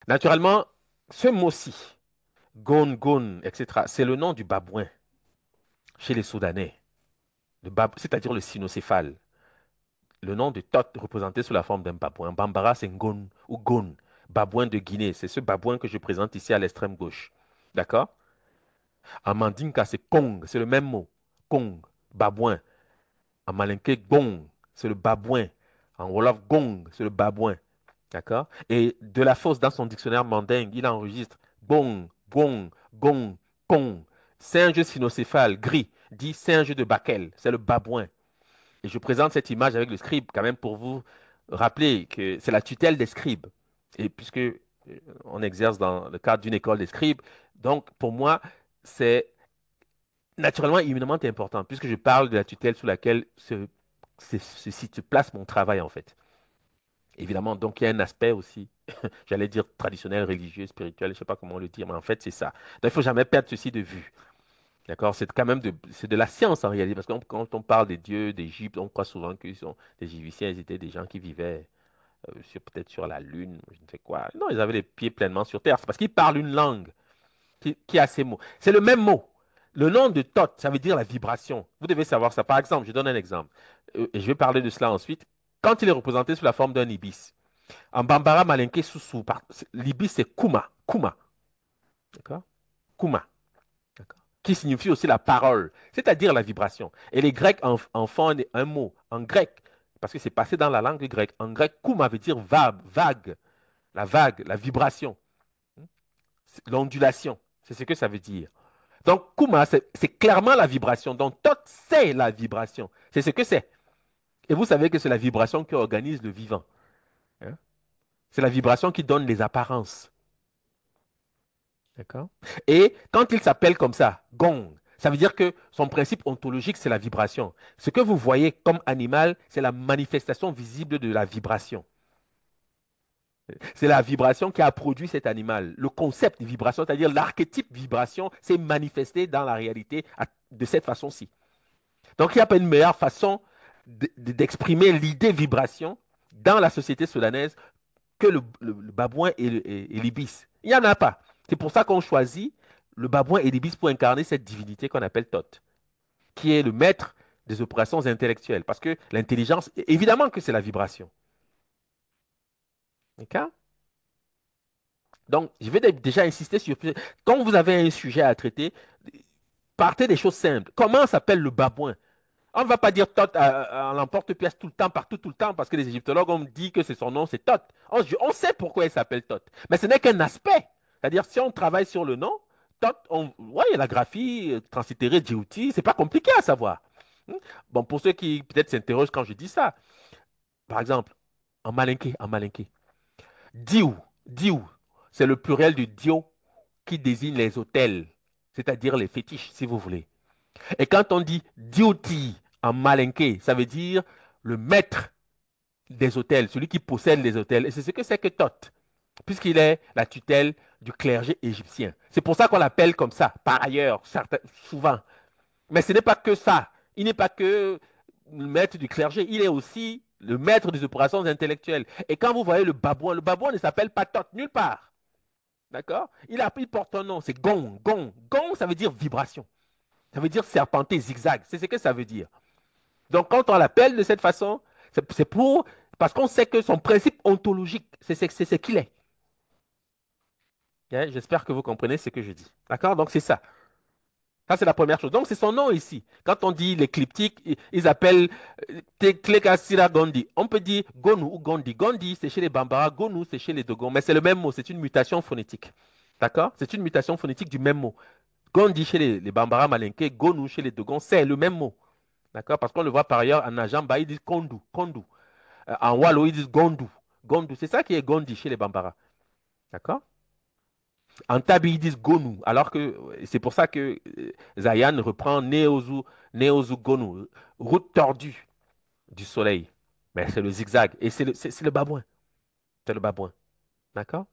Naturellement, ce mot-ci, gon, gon, etc., c'est le nom du babouin chez les Soudanais, c'est-à-dire le cynocéphale. Le nom de Tot représenté sous la forme d'un babouin. Bambara, c'est Ngon ou Gon, babouin de Guinée. C'est ce babouin que je présente ici à l'extrême gauche. D'accord? En mandinka, c'est Kong, c'est le même mot. Kong, babouin. En malinké, Gong, c'est le babouin. En wolof, Gong, c'est le babouin. D'accord? Et de la Fosse, dans son dictionnaire mandingue, il enregistre Gong, Gong, Gong, Kong. Singe cynocéphale, gris, dit singe de Bakel, c'est le babouin. Et je présente cette image avec le scribe quand même pour vous rappeler que c'est la tutelle des scribes. Et puisque on exerce dans le cadre d'une école des scribes, donc pour moi, c'est naturellement éminemment important, puisque je parle de la tutelle sous laquelle se place mon travail en fait. Évidemment, donc il y a un aspect aussi, j'allais dire traditionnel, religieux, spirituel, je ne sais pas comment le dire, mais en fait c'est ça. Donc il ne faut jamais perdre ceci de vue. D'accord? C'est quand même c'est de la science en réalité, parce que quand on parle des dieux d'Égypte, on croit souvent qu'ils sont des Égyptiens, ils étaient des gens qui vivaient peut-être sur la Lune, je ne sais quoi. Non, ils avaient les pieds pleinement sur Terre. C'est parce qu'ils parlent une langue qui a ces mots. C'est le même mot. Le nom de Thoth, ça veut dire la vibration. Vous devez savoir ça. Par exemple, je donne un exemple. Et je vais parler de cela ensuite. Quand il est représenté sous la forme d'un ibis, en Bambara Malinké Soussou, l'ibis c'est Kuma. Kuma. D'accord? Kuma. D'accord. Qui signifie aussi la parole, c'est-à-dire la vibration. Et les Grecs en font un mot en grec, parce que c'est passé dans la langue grecque. En grec, Kuma veut dire vague, la vibration, l'ondulation. C'est ce que ça veut dire. Donc, Kuma, c'est clairement la vibration. Donc, Tot, c'est la vibration. C'est ce que c'est. Et vous savez que c'est la vibration qui organise le vivant. Hein. C'est la vibration qui donne les apparences. D'accord? Et quand il s'appelle comme ça, gong, ça veut dire que son principe ontologique, c'est la vibration. Ce que vous voyez comme animal, c'est la manifestation visible de la vibration. C'est la vibration qui a produit cet animal. Le concept de vibration, c'est-à-dire l'archétype vibration, s'est manifesté dans la réalité de cette façon-ci. Donc, il n'y a pas une meilleure façon d'exprimer l'idée vibration dans la société soudanaise que le babouin et l'ibis. Il n'y en a pas. C'est pour ça qu'on choisit le babouin et l'ibis pour incarner cette divinité qu'on appelle Thoth, qui est le maître des opérations intellectuelles. Parce que l'intelligence, évidemment que c'est la vibration. D'accord. Donc, je vais déjà insister sur... Quand vous avez un sujet à traiter, partez des choses simples. Comment s'appelle le babouin? On ne va pas dire Thoth à l'emporte-pièce tout le temps, partout, tout le temps, parce que les égyptologues ont dit que c'est son nom, c'est Thoth. On sait pourquoi il s'appelle Thoth. Mais ce n'est qu'un aspect. C'est-à-dire, si on travaille sur le nom, Thoth, ouais, la graphie, translittérée, Djibouti, c'est pas compliqué à savoir. Hmm. Bon, pour ceux qui peut-être s'interrogent quand je dis ça, par exemple, en malinké, Diou, Diou, c'est le pluriel du Dio qui désigne les hôtels, c'est-à-dire les fétiches, si vous voulez. Et quand on dit Dioti en malinké, ça veut dire le maître des hôtels, celui qui possède les hôtels. Et c'est ce que c'est que Thoth, puisqu'il est la tutelle du clergé égyptien. C'est pour ça qu'on l'appelle comme ça, par ailleurs, souvent. Mais ce n'est pas que ça. Il n'est pas que le maître du clergé, il est aussi le maître des opérations intellectuelles. Et quand vous voyez le babouin ne s'appelle pas Thoth nulle part. D'accord? Il porte un nom, c'est Gong. Gong. Gong, ça veut dire vibration. Ça veut dire serpenter, zigzag. C'est ce que ça veut dire. Donc, quand on l'appelle de cette façon, c'est pour. Parce qu'on sait que son principe ontologique, c'est ce qu'il est. Hein. J'espère que vous comprenez ce que je dis. D'accord? Donc, c'est ça. Ça, c'est la première chose. Donc, c'est son nom ici. Quand on dit l'écliptique, ils appellent Tlekasira Gondi. On peut dire Gonu ou Gondi. Gondi, c'est chez les Bambara. Gonu, c'est chez les Dogons. Mais c'est le même mot. C'est une mutation phonétique. D'accord? C'est une mutation phonétique du même mot. Gondi chez les Bambara Malinké, Gonu chez les Dogons, c'est le même mot. D'accord? Parce qu'on le voit par ailleurs en Ajamba, ils disent Kondu, Kondu. En Wallo, ils disent Gondu. Gondu, c'est ça qui est Gondi chez les Bambara. D'accord? En Tabi, ils disent Gonu. Alors que c'est pour ça que Zayan reprend Neozu Gonu. Route tordue du soleil. Mais c'est le zigzag. Et c'est le babouin. C'est le babouin. D'accord?